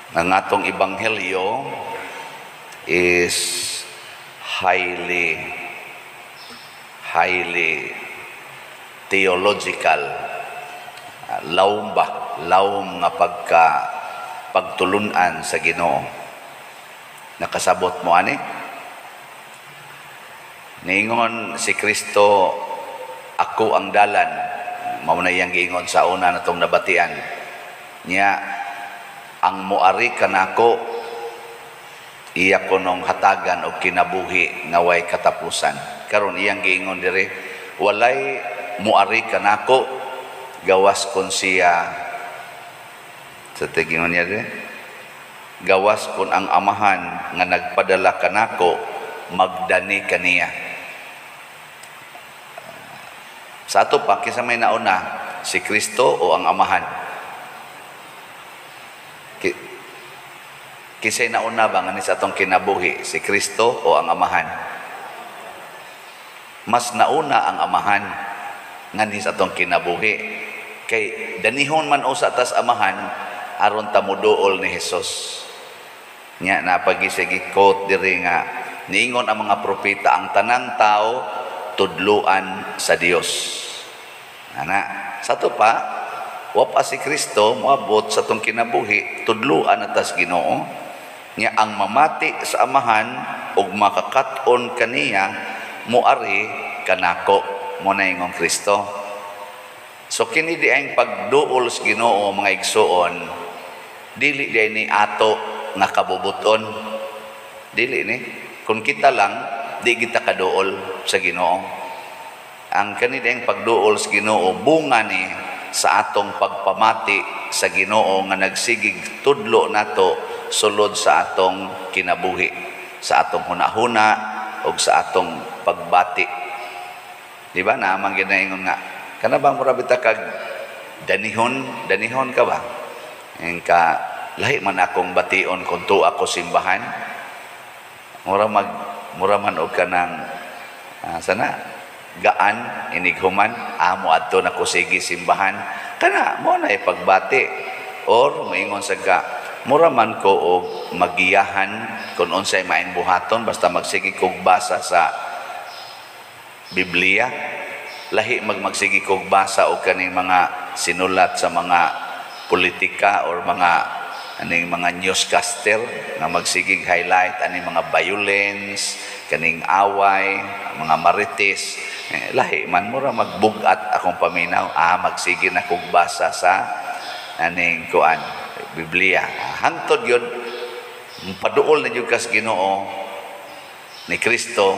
Ang atong ebanghelyo is highly theological. Lawom nga pagtulunan sa Ginoo. Nakasabot mo ani? Niingon si Kristo, ako ang dalan. Mao na iyang giingon sa una natong nabatian. Nya ang muari kanako iya ko nung hatagan o kinabuhi nga way katapusan. Karon iyang giingon dire, walay muari kanako gawas kon siya sa gingon niya dire, gawas kon ang amahan nga nagpadala kanako magdani kaniya. Sa ato pa kisa may nauna, si Kristo o ang amahan? Kisay nauna ba nga ni sa atong kinabuhi, si Kristo o ang amahan? Mas nauna ang amahan nga ni sa atong kinabuhi. Kay danihon man o sa atas amahan aron ta moduol ni Hesus. Nya napagisig quote diri nga niingon ang mga propeta ang tanang tao tudluan sa Dios. Ana, sa to pa wa pa si Kristo moabot sa atong kinabuhi tudluan atas Ginoo. Nya ang mamati sa amahan ug makakat-on kaniya muari kanako mo na ingong Kristo. So kini di ang pagduol sa Ginoo mga igsoon, dili di ni ato nga kabubuton, dili ni kung kita lang di kita kaduol sa Ginoo. Ang kani di ang pagduol sa Ginoo bunga ni sa atong pagpamati sa Ginoo nga nagsigig tudlo nato sulod sa atong kinabuhi, sa atong hunahuna o sa atong pagbati. Di ba naman ginaingon nga, kana bang murabita kag danihon ka ba? Ang ka, lahi man akong bation kung to ako simbahan. Mura man og kanang sana gaan inighuman amo adto na ko sige simbahan kana mo na ipagbati or moingon sa ka mura man ko og magiyahan kung unsay maayong buhaton basta magsige kog basa sa Biblia, lahi magsige kog basa og kaning mga sinulat sa mga politika or mga aning mga newscaster nga magsigig highlight aning mga violence, kaning away, mga marites. Lahi man mura magbugat akong paminaw, magsige na kog basa sa aning kuan Biblia. Hangtod yun, paduol na yun kas Ginoo ni Kristo,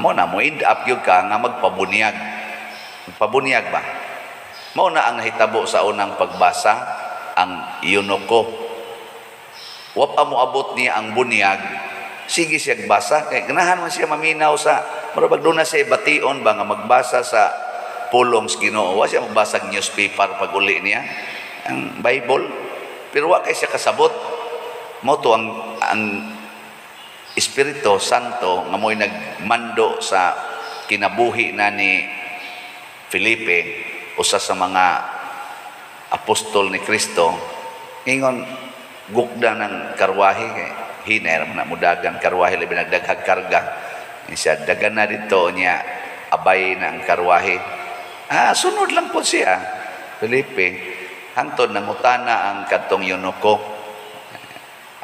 mo na mo end up yun ka nga magpabunyag. Magpabunyag ba? Mo na ang nahitabo sa unang pagbasa, ang eunuko. Wa pa mo abot niya ang bunyag, sige siya basa. Kaya ganahan man siya maminaw sa, marabag doon na siya bation ba nga magbasa sa pulong sa Ginoo. Wa siya magbasa newspaper pag uli niya, ang Bible. Pero wa kay siya kasabot. Mo to ang Espiritu Santo nga mo'y nagmando sa kinabuhi na ni Felipe, usa sa mga apostol ni Kristo. Ingon gugda ng karwahe kay hiner na mudagan karwahe labi nagdaghag karga. Siya dagan na dito niya abay ng karwahe. Sunod lang po siya Felipe. Hangtod nangutana ang kadtong eunuko.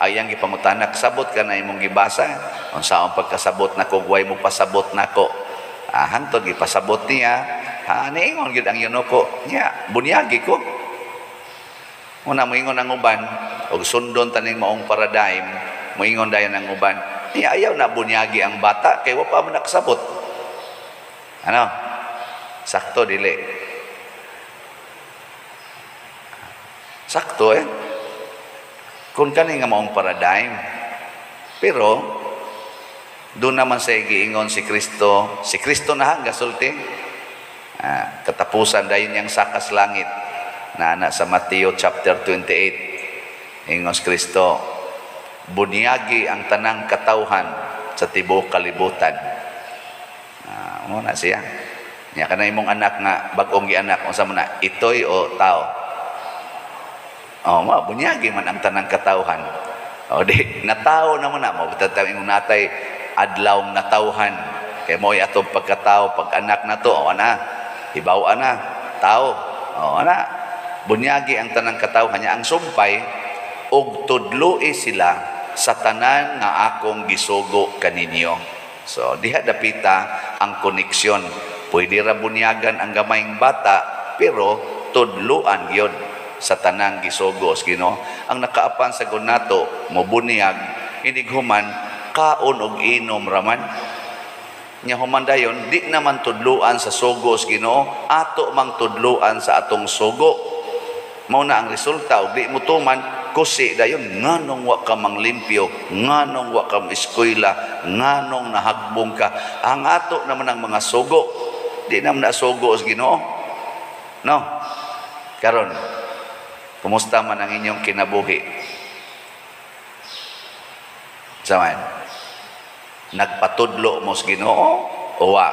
Ayang gipangutana, kasabot ka na imong gibasa? Unsaon pagkasabot nako, way mo pasabot nako. Hangtod gipasabot niya. Niingon gyud ang eunuko niya, bunyagi ko. Una moingon ang uban, og sundon taning maong paradigm, moingon dayon ang uban. Niya ayaw na bunyagi ang bata kay wa pa man nakasabot. Ano? Sakto dili. Sakto kung kani nga maong paradigm. Pero doon naman sa giingon si Kristo na hangga sulti. Katapusan dayon yang sakas langit na ana sa Mateo chapter 28. Ingon si Kristo, bunyagi ang tanang katawhan sa tibuok kalibutan. Muna siya. Nya kana imong anak nga bag-ong gianak unsa man na itoy o tao? Bunyagi man ang tanang katawhan. Di nataw naman na mo tatang imong natay adlawng natawhan. Kay mo'y atong pagkatao, pag anak na to, ibaw na, tao. Bunyagi ang tanang katawhan niya. Ang sumpay, og tudloi sila sa tanan nga akong gisugo kaninyo. So, diha dapita ang koneksyon. Pwede ra bunyagan ang gamayng bata, pero tudluan yun sa tanang gisugo. Ginoo, ang nakaapan sa gunato, mobunyag, inighuman, kaon og inom raman. Nya humandayon, di naman tudluan sa sugos Ginoo, ato mang tudluan sa atong sugo. Mao na ang resulta, og di mo tuman kusi dayon, nganong wa ka manglimpyo, nganong wa ka eskwela, nganong nahagbong ka. Ang ato naman ang mga sugo, di naman na sugo sa Ginoo. No? Karon, kumusta man ang inyong kinabuhi? Saman? Nagpatudlo mo sa Ginoo o wa?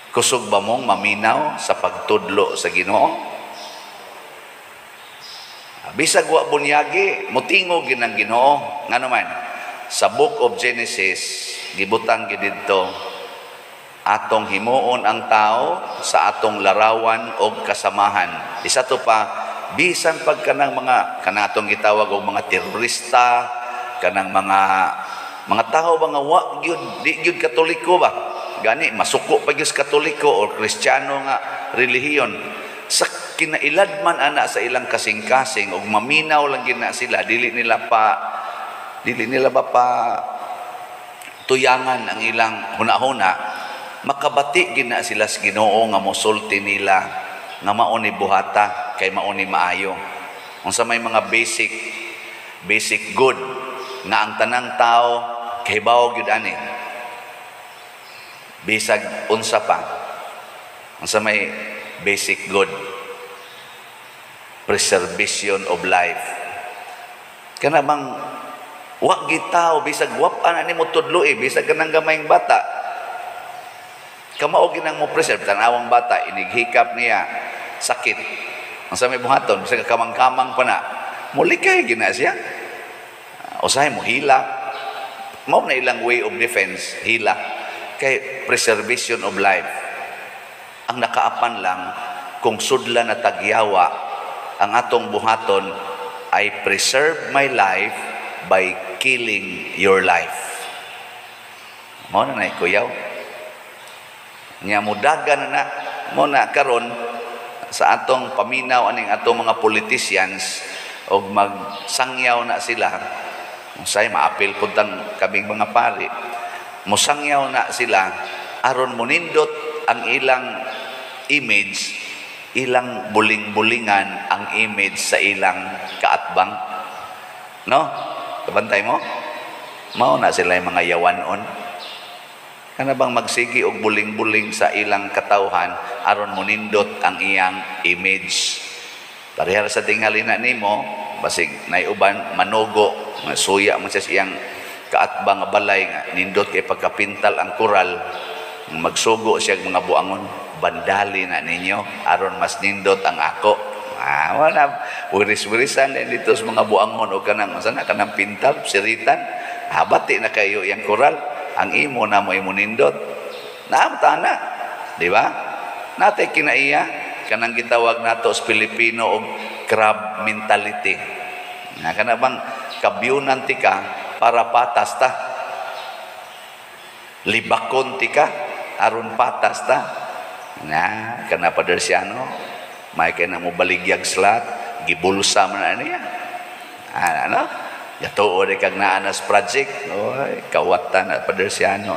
Kusog ba mong maminaw sa pagtudlo sa Ginoo? Bisag wa bunyagi, mutingog gid ang Ginoo. Ngano man, sa Book of Genesis, gibutang gid didto, atong himuon ang tao sa atong larawan o kasamahan. Isa to pa, bisan pag kanang mga kanatong gitawag og mga terorista, kanang mga tao mga wa gyud di gyud Katoliko ba, gani masuko pa gyud Katoliko o Kristiyano nga relihiyon, sa kinailadman ana sa ilang kasing-kasing og maminaw lang gina sila, dili nila ba pa tuyangan ang ilang hunahuna, makabati gina sila sa Ginoo nga mosulti nila nga mao ni buhata kay mao ni maayo. Unsa may mga basic good nga ang tanang tao kahibaw gyud ani, bisag unsa pa, unsa may basic good, preservation of life. Kana bang wa gitaw bisag wap-an ani mo tudlo bisag kanang gamayng bata, kamao ginang mo preserve. Tanawang bata inighikap niya sakit, unsa may buhaton bisag kamang-kamang pa na mulikay gina siya. Usahay mo hila, mao na ilang way of defense, hila kay preservation of life. Ang nakaapan lang kung sudla na tagyawa, ang atong buhaton ay preserve my life by killing your life. Mao na kuyaw nya mudagan na mo na karon sa atong paminaw aning atong mga politicians og magsangyaw na sila. Say maapil pud tang kaming mga pari, musangyaw na sila aron monindot ang ilang image, ilang buling-bulingan ang image sa ilang kaatbang. No? Kabantay mo? Mao na sila yung mga yawanon. Kana bang magsigi og buling-buling sa ilang katawhan aron monindot ang iyang image. Parehara sa tingali na nimo, basig naiuban manugo, suya mo siya siyang kaatbang nga balay nga nindot kay pagkapintal ang kural, magsugo siya mga buangon, bandali na ninyo aron mas nindot ang ako. Wala wiris-wirisan din dito sa mga buangon o kanang sana kanang pintal siritan, habati na kayo yang kural, ang imo na mo imo nindot naamtana, di ba? Natay kinaiya kanang gitawag nato sa Pilipino og crab mentality. Na kana bang kabyunan ti ka para patas ta, libakon ti ka aron patas ta. Na kana Padersiano may kay na mo baligyag slat gibulsa man niya. Ano? Yatuo de kag naanas project. Oy, kawatan na Padersiano.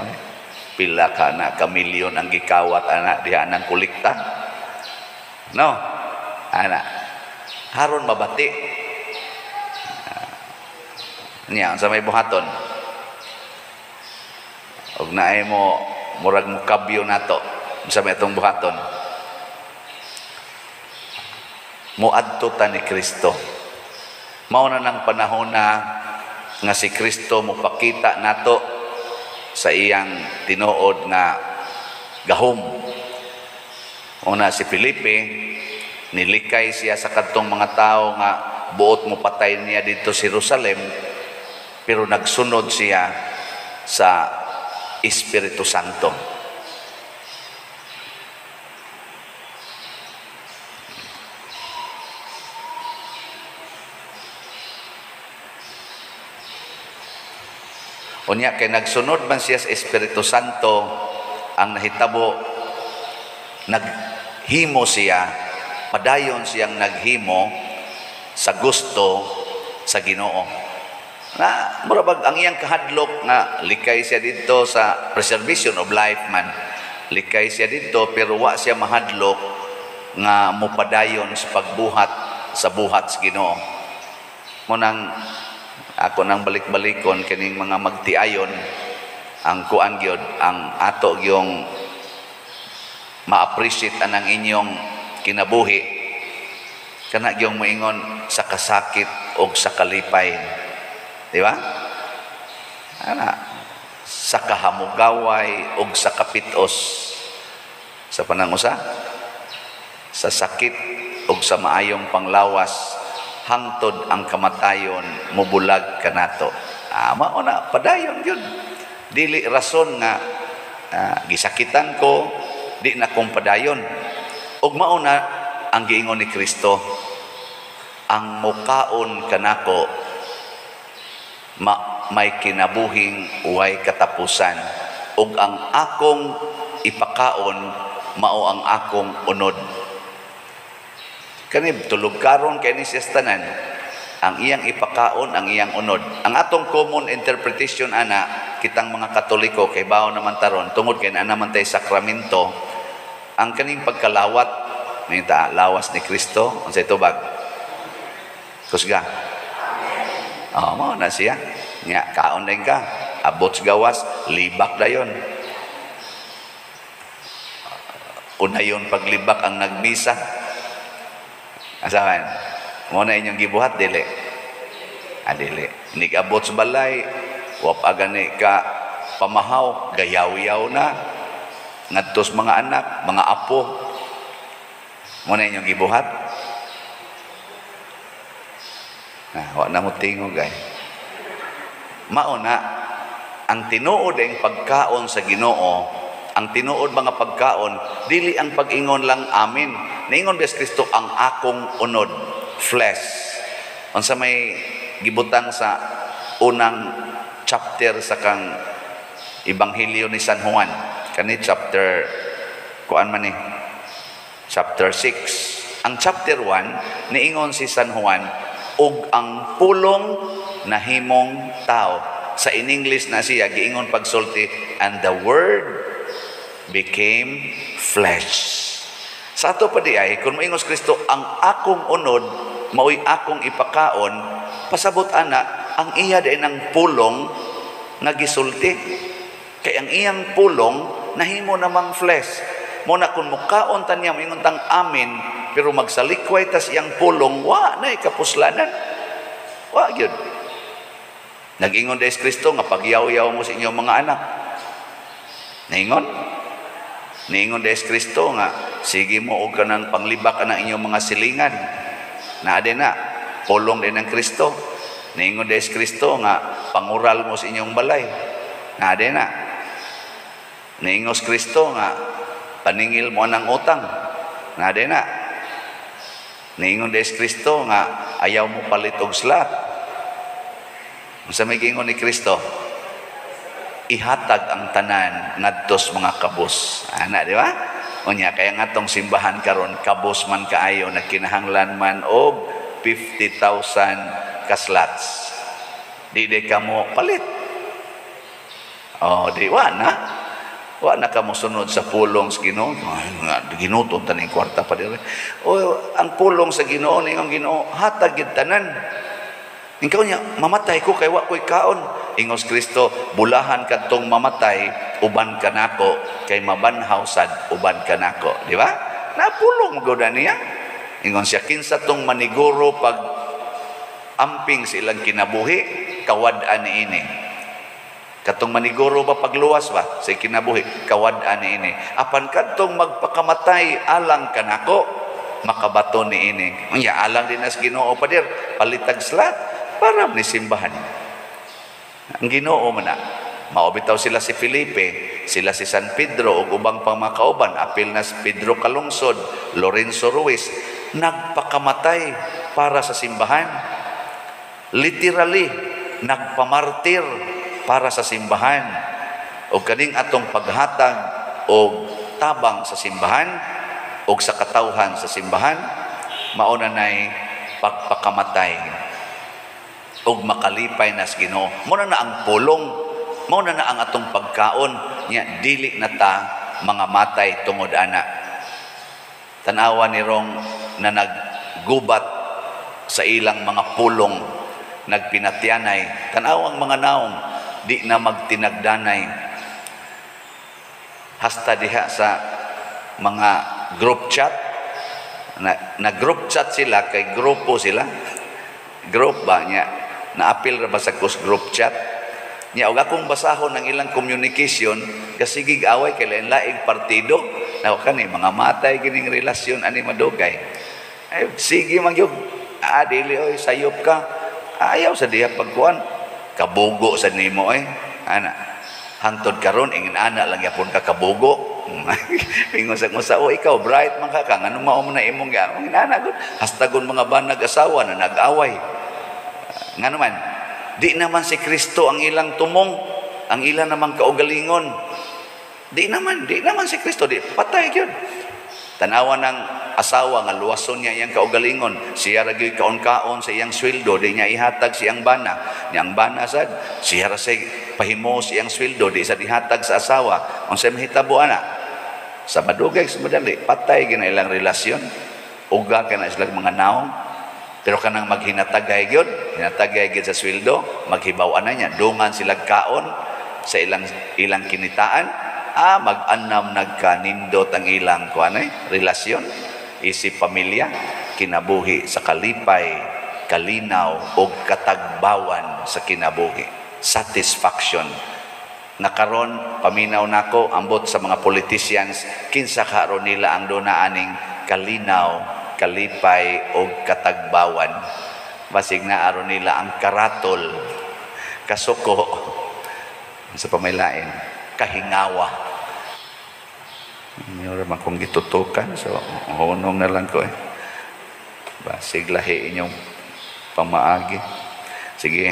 Pila ka na kamilyon ang gikawat ana diha nang kolekta. No? Ana. Haron mabati. Niya sa may buhaton. Og naay mo murag mo kabyo nato sa may atong buhaton. Muadto ta ni Kristo. Mao na nang panahon na nga si Kristo mopakita nato sa iyang tinuod nga gahom. Una si Felipe Nilikay siya sa kadtong mga tao nga buot mo patay niya dito sa Jerusalem, pero nagsunod siya sa Espiritu Santo. Unya kay nagsunod man siya sa Espiritu Santo, ang nahitabo naghimo siya, padayon siyang naghimo sa gusto sa Ginoo. Na murabag ang iyang kahadlok nga likay siya dito sa preservation of life man. Likay siya dito pero wa siya mahadlok nga mupadayon sa pagbuhat sa buhat sa Ginoo. Munang ako nang balik-balikon kining mga magtiayon ang kuan gyud ang ato gyung ma-appreciate anang inyong kinabuhi kana gyung moingon sa kasakit o sa kalipay, di ba? Ana sa kahamugaway o sa kapitos sa panangusa, sa sakit o sa maayong panglawas hangtod ang kamatayon mubulag kanato. Mao na padayon yun. Dili rason nga gisakitan ko, di na kong padayon. Ug mao na ang giingon ni Kristo, ang mukaon kanako may kinabuhing way katapusan, ug ang akong ipakaon mao ang akong unod. Kani tulog karon kay ni tanan ang iyang ipakaon, ang iyang unod. Ang atong common interpretation ana kitang mga Katoliko kay bawo naman taron tungod kay ana man tay sakramento, ang kaning pagkalawat nita lawas ni Kristo unsay tubag kusga. Mao na siya nya kaon din ka abot gawas libak dayon. Unayon paglibak ang nagbisa. Asaman, mo na inyong gibuhat, dili. Dili. Nigabot sa balay, wap agani ka pamahaw, gayaw-yaw na, ngadtos mga anak, mga apo. Mo na inyong gibuhat. Wa na mo tingog ay. Mauna, ang tinuod ang pagkaon sa Ginoo, ang tinuod mga pagkaon, dili ang pag-ingon lang amin. Naingon ba Kristo ang akong unod, flesh. Unsa may gibutang sa unang chapter sa kang Ebanghelyo ni San Juan. Kani chapter chapter 6. Ang chapter 1 niingon si San Juan ug ang pulong na himong tao. Sa in English na siya giingon pagsulti, and the word became flesh. Sa ato pa di ay, kung maingos Kristo, ang akong unod, mao'y akong ipakaon, pasabot ana, ang iya din ng pulong nga gisulti. Kaya ang iyang pulong, nahimo namang flesh. Muna kung mukaon tanya, maingon tang amin, pero magsalikway tas iyang pulong, wa na ikapuslanan. Wa yun. Nag-ingon des Kristo, nga pagyaw-yaw mo sa inyong mga anak. Naingon? Niingon des Kristo nga, sige mo og kanang panglibak ka ng inyong mga silingan. Na na, pulong din ng Kristo. Niingon des Kristo nga, pangural mo sa inyong balay. Na na. Niingos Kristo nga, paningil mo ng utang. Na na. Niingon des Kristo nga, ayaw mo palit og slat. Sa may giingon ni Kristo, ihatag ang tanan ngadtos mga kabos. Ana, di ba? Unya kaya nga tong simbahan karon kabos man kaayo nagkinahanglan man og 50,000 kaslats. Di kamo palit. Di wa na kamo sunod sa pulong sa Ginoo. Ginuton taning kwarta pa dire. Ang pulong sa Ginoo ning Ginoo hatag gid tanan. Ikaw niya, mamatay ko kay wa ko'y kaon. Ingos Kristo, bulahan kadtong mamatay, uban ka nako, kay mabanhaw sad, uban ka nako. Di ba? Napulong goda niya. Ingon siya, kinsa tong maniguro pag amping silang kinabuhi, kawad-an ini. Katong maniguro ba pagluwas ba sa kinabuhi, kawad-an ini. Apan kadtong magpakamatay alang ka nako, makabato ni ini. Unya alang din as Ginoo padir palitag slat para ni simbahan. Ang Ginoo man na mao bitaw sila si Felipe, sila si San Pedro ug ubang pang mga kauban, apil na si Pedro Calungsod, Lorenzo Ruiz, nagpakamatay para sa simbahan. Literally, nagpamartir para sa simbahan. O kaning atong paghatag o tabang sa simbahan o sa katawhan sa simbahan, mauna na'y pagpakamatay o makalipay na sa Ginoo. Muna na ang pulong, muna na ang atong pagkaon, niya dili na ta mga matay tungod ana. Tanawa ni Rong na naggubat sa ilang mga pulong, nagpinatyanay, tanawang mga naong di na magtinagdanay. Hasta diha sa mga group chat, na group chat sila, kay grupo sila, group ba niya, naapil ra ba sa group chat niya, og akong basahon ng ilang communication, kasigig away kay lain-laing partido, na kani mga matay kining relasyon ani madugay. Ay, sige man yung dili oy sayop ka, ayaw sa diha pagkuan, kabugo sa nimo ana. Hantod karon ingin ana lang yapon ka kabugo. Ingon sa ikaw bright man ka ngano mao man na imong ga. Ingin ana gud hastagon mga banag asawa na nag-away. Ngano man di naman si Kristo ang ilang tumong, ang ilang namang kaugalingon. Di naman si Kristo di patay gyud. Tanawa ng asawa nga luwason niya iyang kaugalingon, siya ra gyud kaon-kaon sa iyang sweldo, di niya ihatag siyang bana. Niyang bana sad siya ra say pahimo siyang sweldo, di sa ihatag sa asawa. Unsay mahitabo ana? Sa madugay sa madali, patay gina ilang relasyon. Uga ka na sila mga naong. Pero kanang maghinatagay gyud, hinatagay gyud sa sweldo, maghibaw-an na niya, dungan sila kaon sa ilang kinitaan. Mag-anam nagkanindot ang ilang relasyon, isip pamilya, kinabuhi sa kalipay, kalinaw o katagbawan sa kinabuhi. Satisfaction. Nakaron, paminaw nako ambot sa mga politicians, kinsa karon nila ang donaaning kalinaw, kalipay o katagbawan. Basig na aron nila ang karatol, kasuko, sa pamilain, kahingawa. Mayroon man kong gitutukan, so hunong na lang ko Basig lahi inyong pamaagi. Sige.